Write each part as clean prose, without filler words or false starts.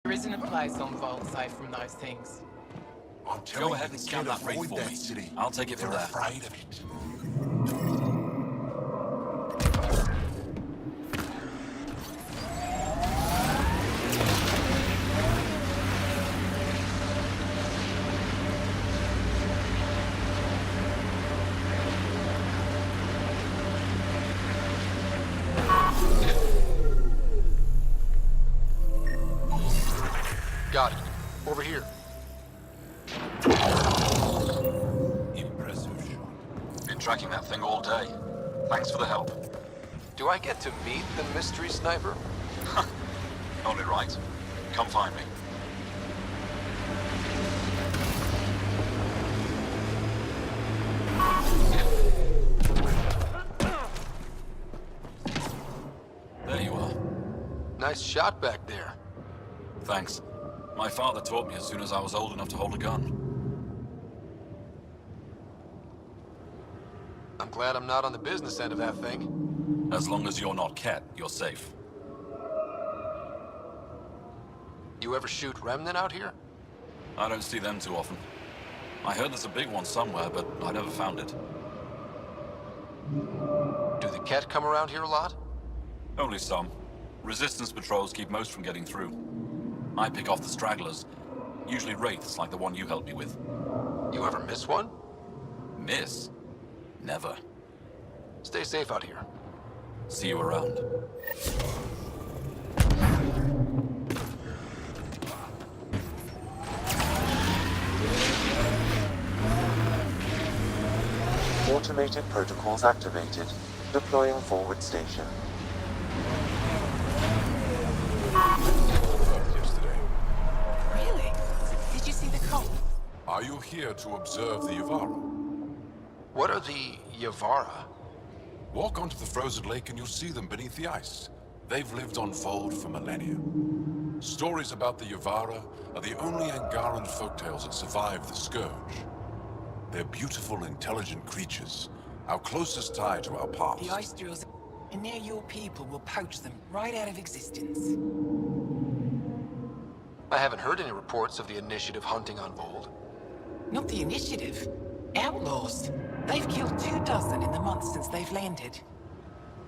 There isn't a place on Vault safe from those things. Go ahead and scan that raid for me. City. I'll take it from They're there. afraid of it. Got it. Over here. Impressive shot. Been tracking that thing all day. Thanks for the help. Do I get to meet the mystery sniper? Only right. Come find me. There you are. Nice shot back there. Thanks. My father taught me as soon as I was old enough to hold a gun. I'm glad I'm not on the business end of that thing. As long as you're not Ket, you're safe. You ever shoot Remnant out here? I don't see them too often. I heard there's a big one somewhere, but I never found it. Do the Ket come around here a lot? Only some. Resistance patrols keep most from getting through. I pick off the stragglers. Usually wraiths like the one you helped me with. You ever miss one? Miss? Never. Stay safe out here. See you around. Automated protocols activated. Deploying forward station. Yesterday. Really? Did you see the cult? Are you here to observe the Yavara? What are the Yavara? Walk onto the frozen lake and you'll see them beneath the ice. They've lived on Vold for millennia. Stories about the Yavara are the only Angaran folktales that survive the Scourge. They're beautiful, intelligent creatures, our closest tie to our past. The ice drills, and now your people will poach them right out of existence. I haven't heard any reports of the Initiative hunting on Vold. Not the Initiative. Outlaws. They've killed 24 in the months since they've landed.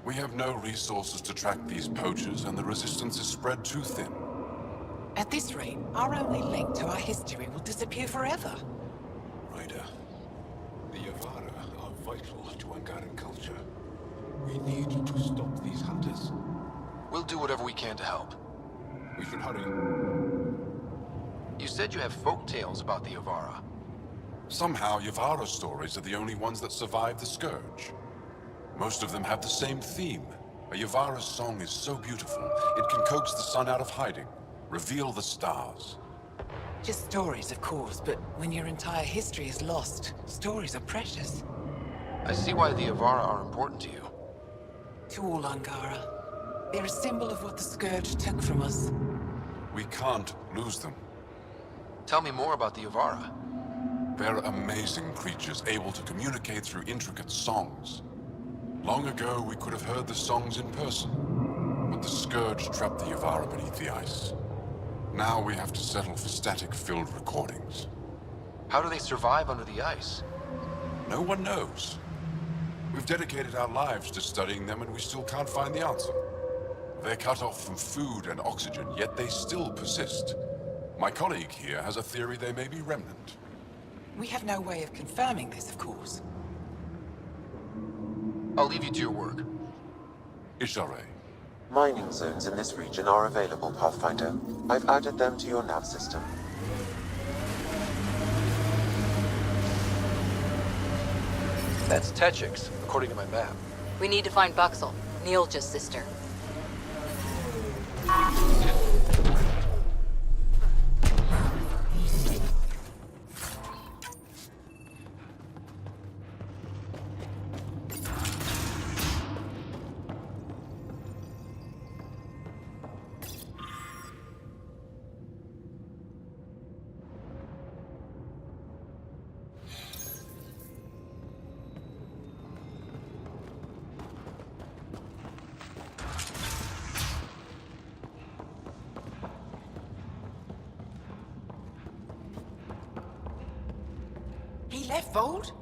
We have no resources to track these poachers, and the resistance is spread too thin. At this rate, our only link to our history will disappear forever. Ryder, the Yavara are vital to Angaran culture. We need to stop these hunters. We'll do whatever we can to help. We should hurry. You said you have folk tales about the Yavara. Somehow, Yavara stories are the only ones that survive the Scourge. Most of them have the same theme. A Yavara's song is so beautiful, it can coax the sun out of hiding, reveal the stars. Just stories, of course, but when your entire history is lost, stories are precious. I see why the Yavara are important to you. To all Angara. They're a symbol of what the Scourge took from us. We can't lose them. Tell me more about the Yavara. They're amazing creatures, able to communicate through intricate songs. Long ago, we could have heard the songs in person, but the Scourge trapped the Yavara beneath the ice. Now we have to settle for static-filled recordings. How do they survive under the ice? No one knows. We've dedicated our lives to studying them, and we still can't find the answer. They're cut off from food and oxygen, yet they still persist. My colleague here has a theory they may be remnant. We have no way of confirming this, of course. I'll leave you to your work. Ishare. Mining zones in this region are available, Pathfinder. I've added them to your nav system. That's Techix, according to my map. We need to find Buxel, Neilja's sister. left Vold?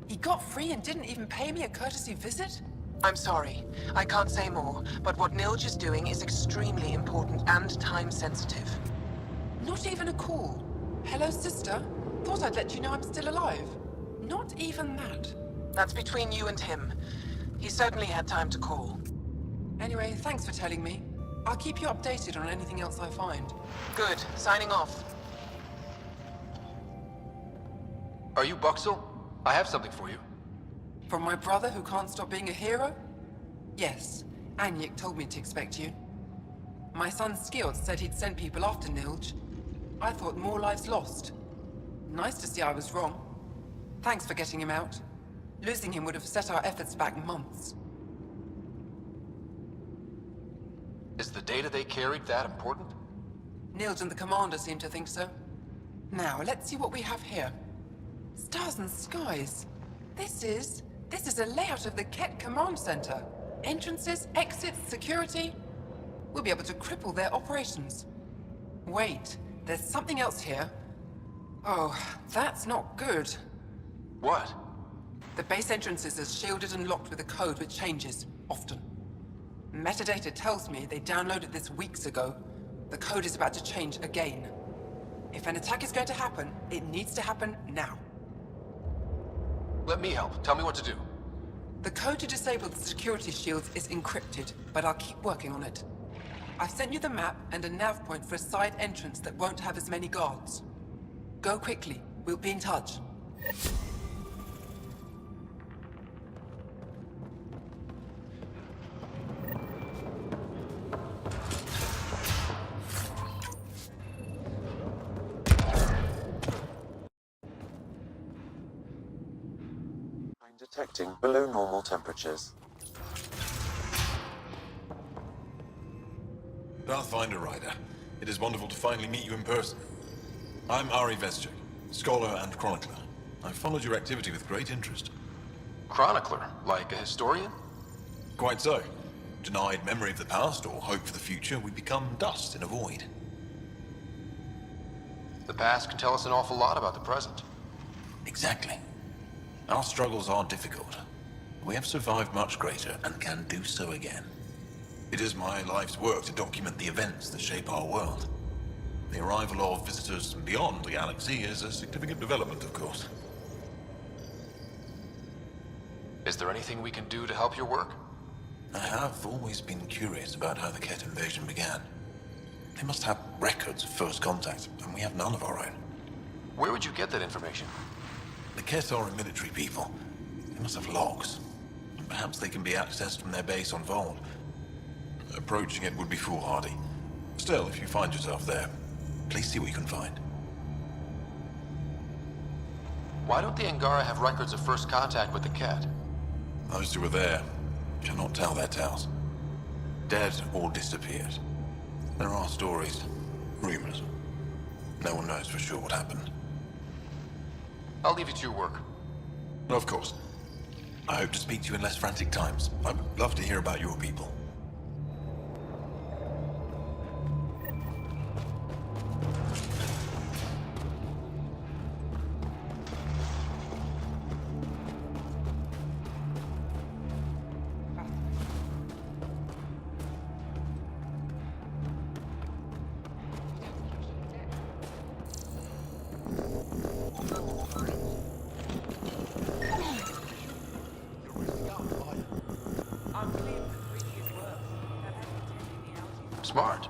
He got free and didn't even pay me a courtesy visit? I'm sorry. I can't say more, but what Nilj is doing is extremely important and time-sensitive. Not even a call. Hello, sister. Thought I'd let you know I'm still alive. Not even that. That's between you and him. He certainly had time to call. Anyway, thanks for telling me. I'll keep you updated on anything else I find. Good. Signing off. Are you Buxel? I have something for you. From my brother who can't stop being a hero? Yes, Anyik told me to expect you. My son Skjord said he'd sent people after Nilj. I thought more lives lost. Nice to see I was wrong. Thanks for getting him out. Losing him would have set our efforts back months. Is the data they carried that important? Nilj and the commander seem to think so. Now, let's see what we have here. Stars and skies. This is a layout of the Ket Command Center. Entrances, exits, security. We'll be able to cripple their operations. Wait, there's something else here. Oh, that's not good. What? The base entrances are shielded and locked with a code which changes, often. Metadata tells me they downloaded this weeks ago. The code is about to change again. If an attack is going to happen, it needs to happen now. Let me help. Tell me what to do. The code to disable the security shields is encrypted, but I'll keep working on it. I've sent you the map and a nav point for a side entrance that won't have as many guards. Go quickly. We'll be in touch. I'm detecting below normal temperatures. Pathfinder Rider, it is wonderful to finally meet you in person. I'm Ari Veschik, scholar and chronicler. I've followed your activity with great interest. Chronicler? Like a historian? Quite so. Denied memory of the past or hope for the future, we become dust in a void. The past can tell us an awful lot about the present. Exactly. Our struggles are difficult. We have survived much greater and can do so again. It is my life's work to document the events that shape our world. The arrival of visitors from beyond the galaxy is a significant development, of course. Is there anything we can do to help your work? I have always been curious about how the Ket invasion began. They must have records of first contact, and we have none of our own. Where would you get that information? The Ket are a military people. They must have logs. Perhaps they can be accessed from their base on Vold. Approaching it would be foolhardy. Still, if you find yourself there, please see what you can find. Why don't the Angara have records of first contact with the Ket? Those who were there cannot tell their tales. Dead or disappeared. There are stories, rumors. No one knows for sure what happened. I'll leave you to your work. Of course. I hope to speak to you in less frantic times. I would love to hear about your people. Smart.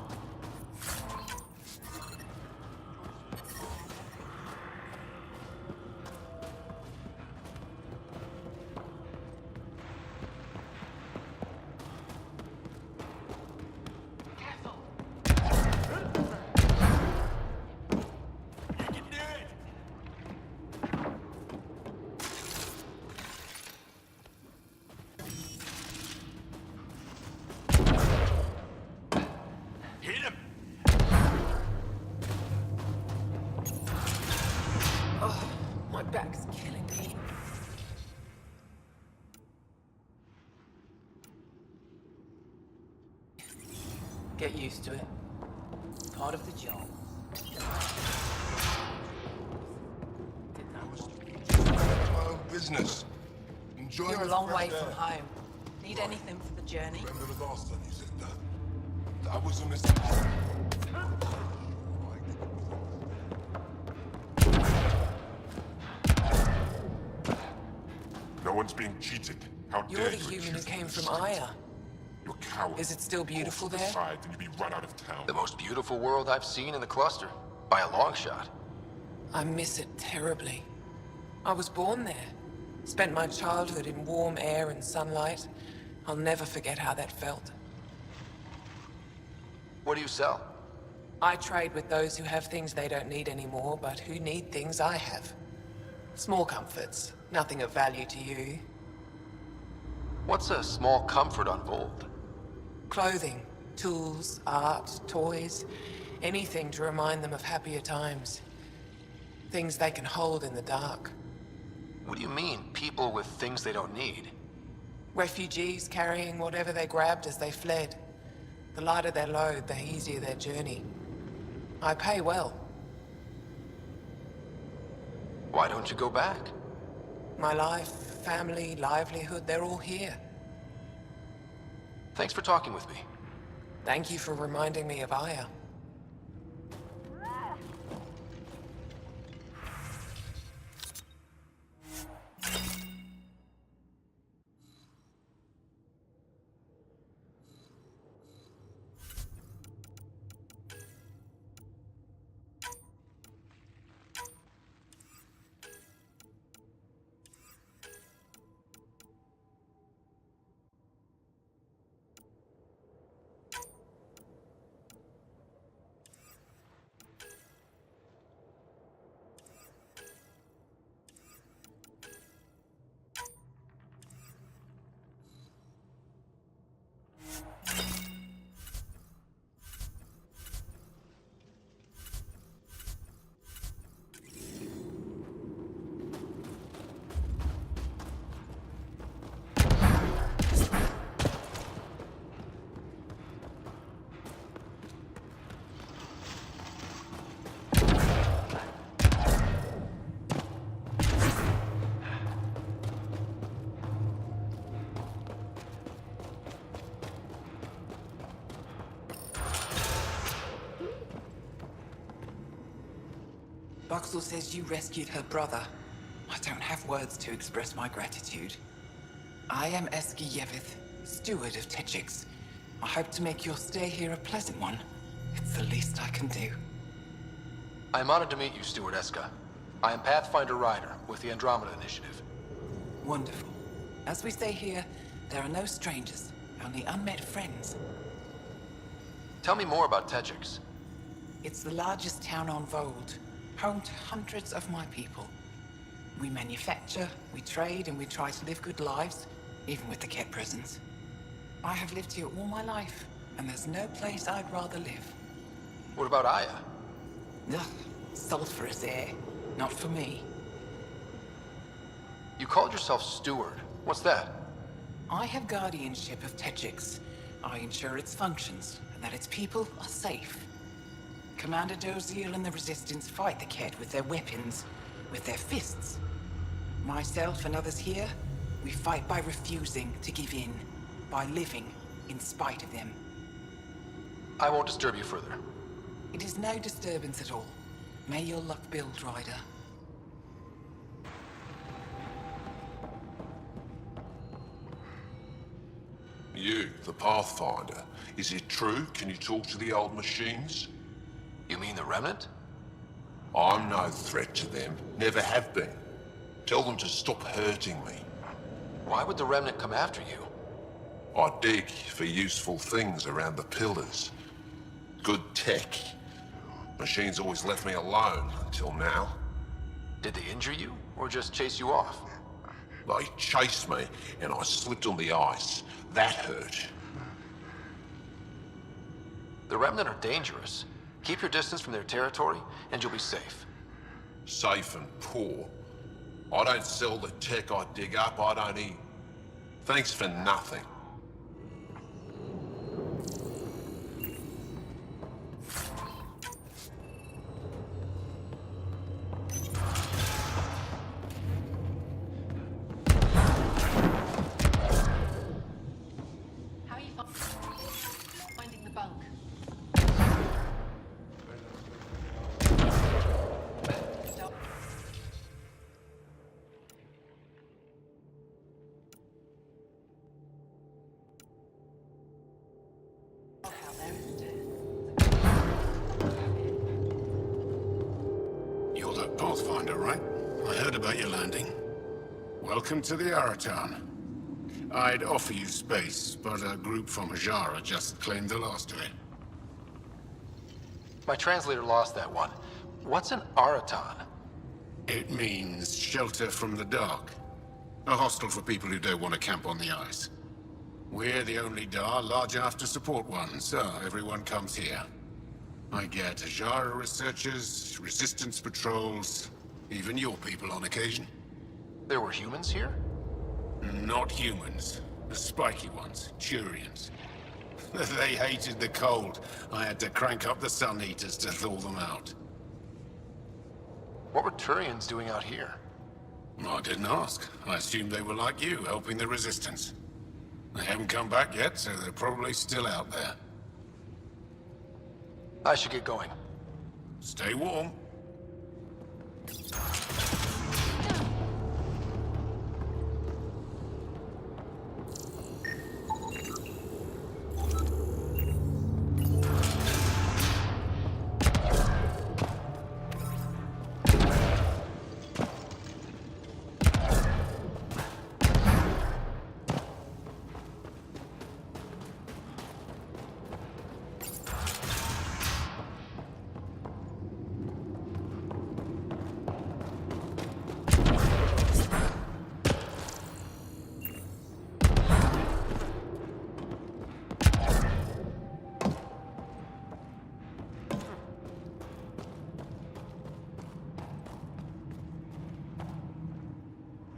My back's killing me. Get used to it. Part of the job. Did that. business. Enjoy You're a the long fresh way air. from home. Need anything for the journey? Remember the last time you said that? That was a mistake. No one's being cheated. How You're dare the you human who accuse me came of from stealing? Aya. You're coward. Is it still beautiful there? Decide, then you'll be run out of town. The most beautiful world I've seen in the cluster. By a long shot. I miss it terribly. I was born there. Spent my childhood in warm air and sunlight. I'll never forget how that felt. What do you sell? I trade with those who have things they don't need anymore, but who need things I have. Small comforts, nothing of value to you. What's a small comfort on Vold? Clothing, tools, art, toys, anything to remind them of happier times. Things they can hold in the dark. What do you mean, people with things they don't need? Refugees carrying whatever they grabbed as they fled. The lighter their load, the easier their journey. I pay well. Why don't you go back? My life, family, livelihood, they're all here. Thanks for talking with me. Thank you for reminding me of Aya. Boxel says you rescued her brother. I don't have words to express my gratitude. I am Eski Yevith, steward of Techix. I hope to make your stay here a pleasant one. It's the least I can do. I am honored to meet you, Steward Eska. I am Pathfinder Ryder with the Andromeda Initiative. Wonderful. As we say here, there are no strangers, only unmet friends. Tell me more about Techix. It's the largest town on Vold, home to hundreds of my people. We manufacture, we trade, and we try to live good lives, even with the Ket presence. I have lived here all my life, and there's no place I'd rather live. What about Aya? Ugh, sulfurous air. Not for me. You called yourself Steward. What's that? I have guardianship of Techix. I ensure its functions, and that its people are safe. Commander Doziel and the Resistance fight the Ket with their weapons, with their fists. Myself and others here, we fight by refusing to give in, by living in spite of them. I won't disturb you further. It is no disturbance at all. May your luck build, Ryder. You, the Pathfinder. Is it true? Can you talk to the old machines? You mean the Remnant? I'm no threat to them. Never have been. Tell them to stop hurting me. Why would the Remnant come after you? I dig for useful things around the pillars. Good tech. Machines always left me alone until now. Did they injure you, or just chase you off? They chased me, and I slipped on the ice. That hurt. The Remnant are dangerous. Keep your distance from their territory, and you'll be safe. Safe and poor. I don't sell the tech I dig up, I don't eat. Thanks for nothing. Pathfinder, right? I heard about your landing. Welcome to the Aratan. I'd offer you space, but a group from Ajara just claimed the last of it. My translator lost that one. What's an Aratan? It means shelter from the dark. A hostel for people who don't want to camp on the ice. We're the only Dar large enough to support one, so everyone comes here. I get Ajara researchers, resistance patrols, even your people on occasion. There were humans here? Not humans. The spiky ones, Turians. They hated the cold. I had to crank up the sun heaters to thaw them out. What were Turians doing out here? I didn't ask. I assumed they were like you, helping the Resistance. They haven't come back yet, so they're probably still out there. I should get going. Stay warm.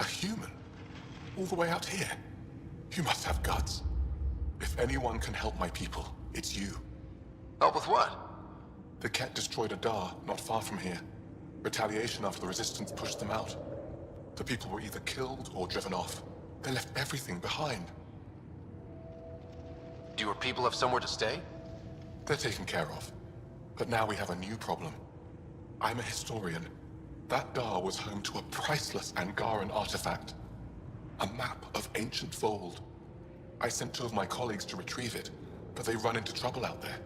A human? All the way out here? You must have guts. If anyone can help my people, it's you. Help with what? The Ket destroyed a Dar not far from here. Retaliation after the Resistance pushed them out. The people were either killed or driven off. They left everything behind. Do your people have somewhere to stay? They're taken care of. But now we have a new problem. I'm a historian. That Dar was home to a priceless Angaran artifact. A map of ancient Vold. I sent 2 of my colleagues to retrieve it, but they run into trouble out there.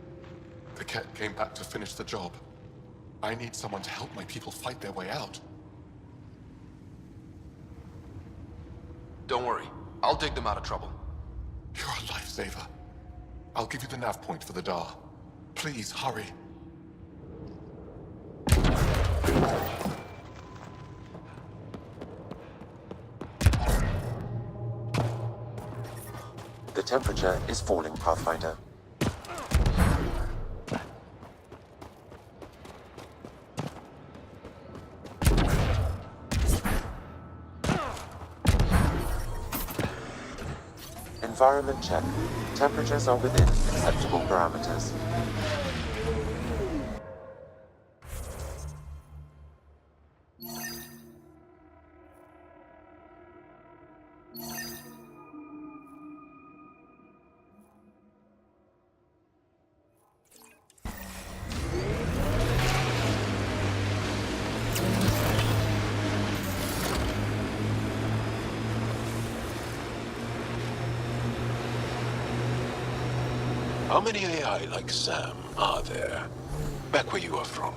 The Ket came back to finish the job. I need someone to help my people fight their way out. Don't worry. I'll dig them out of trouble. You're a lifesaver. I'll give you the nav point for the Dar. Please, hurry. The temperature is falling, Pathfinder. Environment check. Temperatures are within acceptable parameters. How many AI like Sam are there? Back where you are from.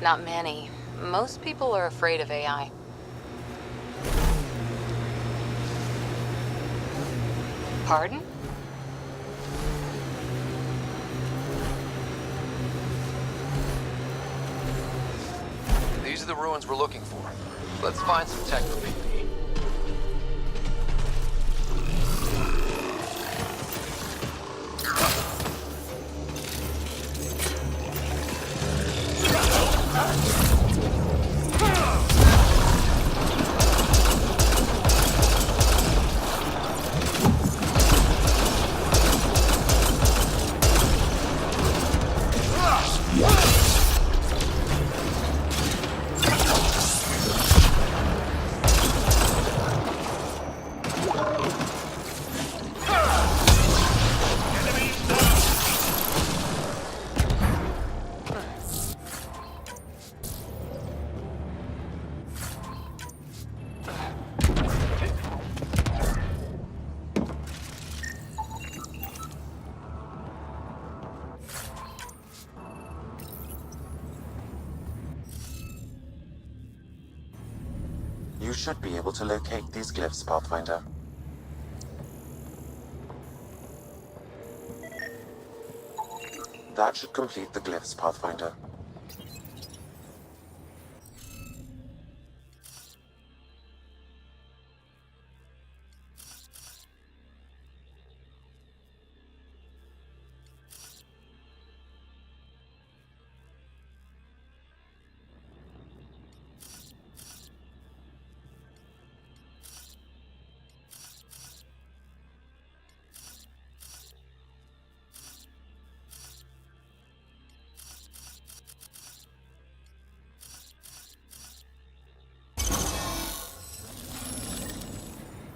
Not many. Most people are afraid of AI. Pardon? These are the ruins we're looking for. Let's find some tech for PP. You should be able to locate these glyphs, Pathfinder. That should complete the glyphs, Pathfinder.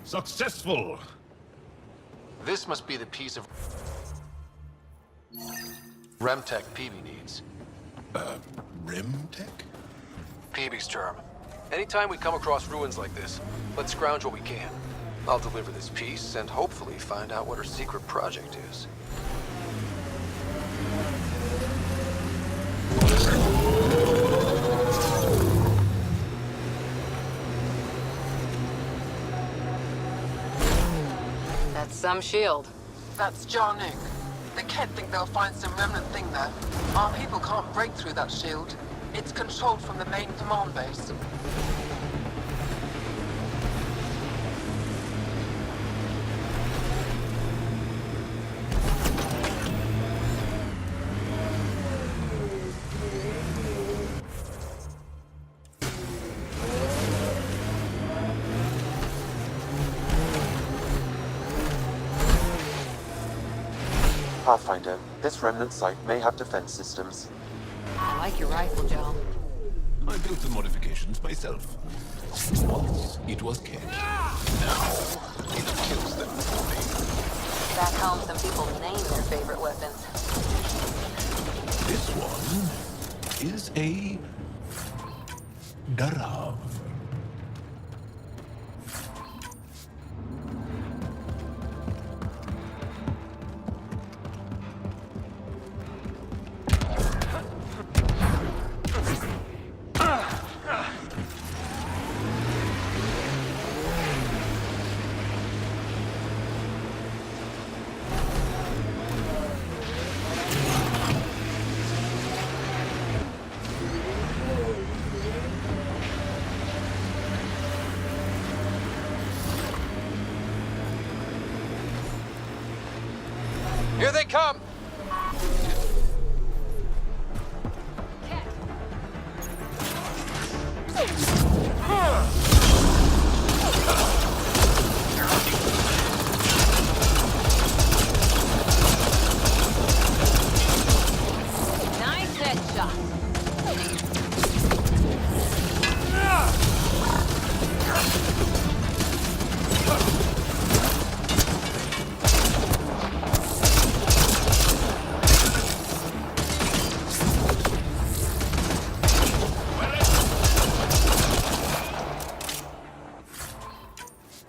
Successful! This must be the piece of Remtech Peavy needs. Rimtech? Peavy's term. Anytime we come across ruins like this, let's scrounge what we can. I'll deliver this piece and hopefully find out what her secret project is. That's some shield. That's Jarnook. The Kett think they'll find some remnant thing there. Our people can't break through that shield. It's controlled from the main command base. Pathfinder, this remnant site may have defense systems. I like your rifle, Joe. I built the modifications myself. Once it was Kett. Now, it kills them for me. Back home, some people name their favorite weapons. This one is a Darav. Here they come! Nice headshot.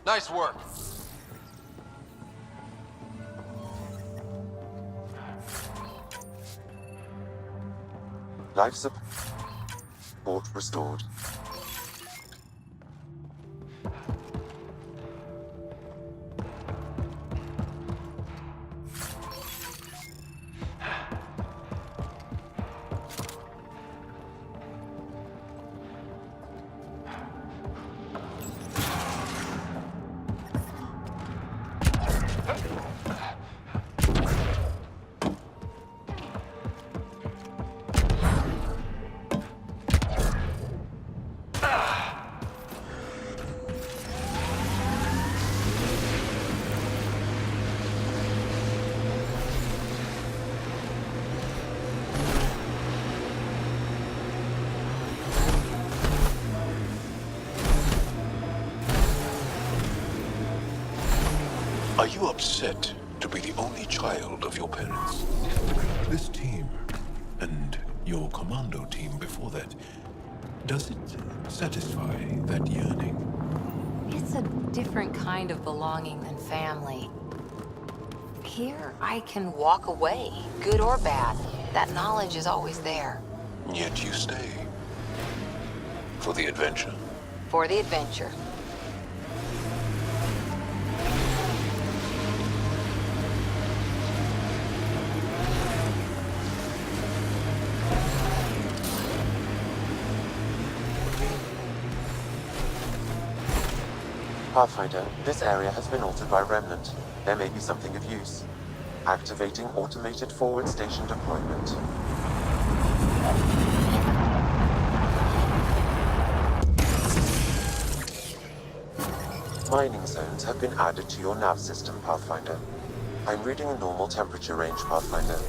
Nice work. Life support restored. Are you upset to be the only child of your parents? This team, and your commando team before that, does it satisfy that yearning? It's a different kind of belonging than family. Here, I can walk away, good or bad. That knowledge is always there. Yet you stay. For the adventure? for the adventure. Pathfinder, this area has been altered by Remnant. There may be something of use. Activating automated forward station deployment. Mining zones have been added to your nav system, Pathfinder. I'm reading a normal temperature range, Pathfinder.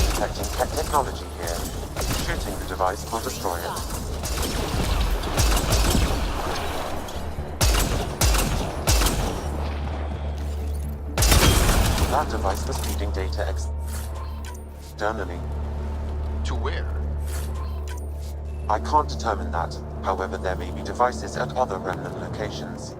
Detecting tech technology here. Shooting the device will destroy it. That device was feeding data externally. To where? I can't determine that. However, there may be devices at other Remnant locations.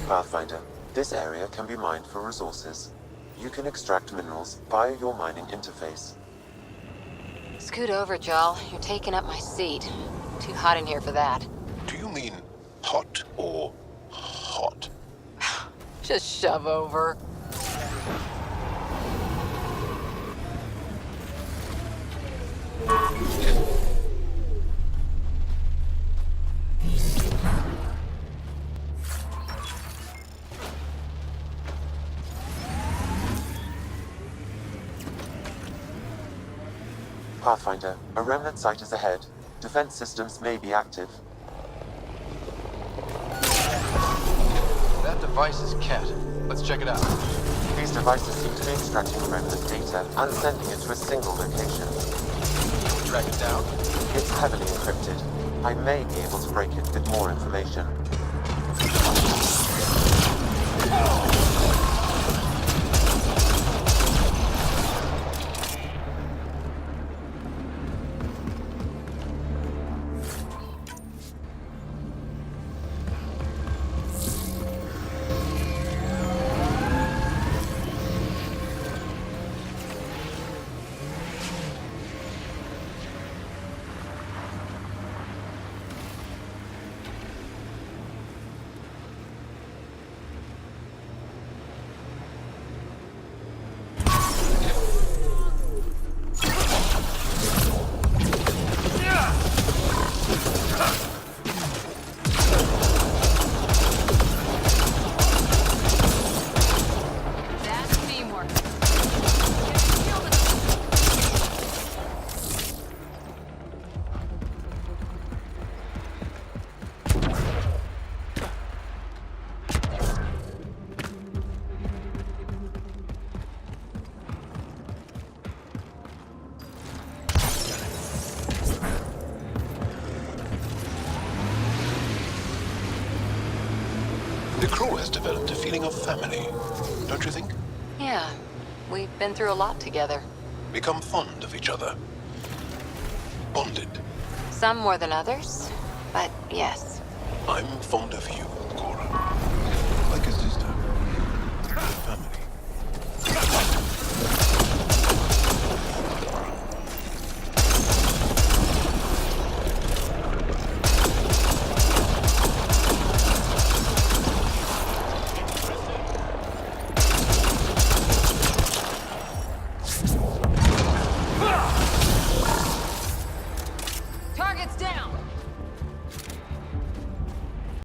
Pathfinder, this area can be mined for resources. You can extract minerals via your mining interface. Scoot over, Jal. You're taking up my seat. Too hot in here for that. Do you mean hot or hot? Just shove over. Pathfinder, a Remnant site is ahead. Defense systems may be active. That device is Ket. Let's check it out. These devices seem to be extracting Remnant data and sending it to a single location. Can we track it down? It's heavily encrypted. I may be able to break it with more information. The crew has developed a feeling of family, don't you think? Yeah, we've been through a lot together. Become fond of each other. Bonded. Some more than others, but yes. I'm fond of you, Cora. Like a sister.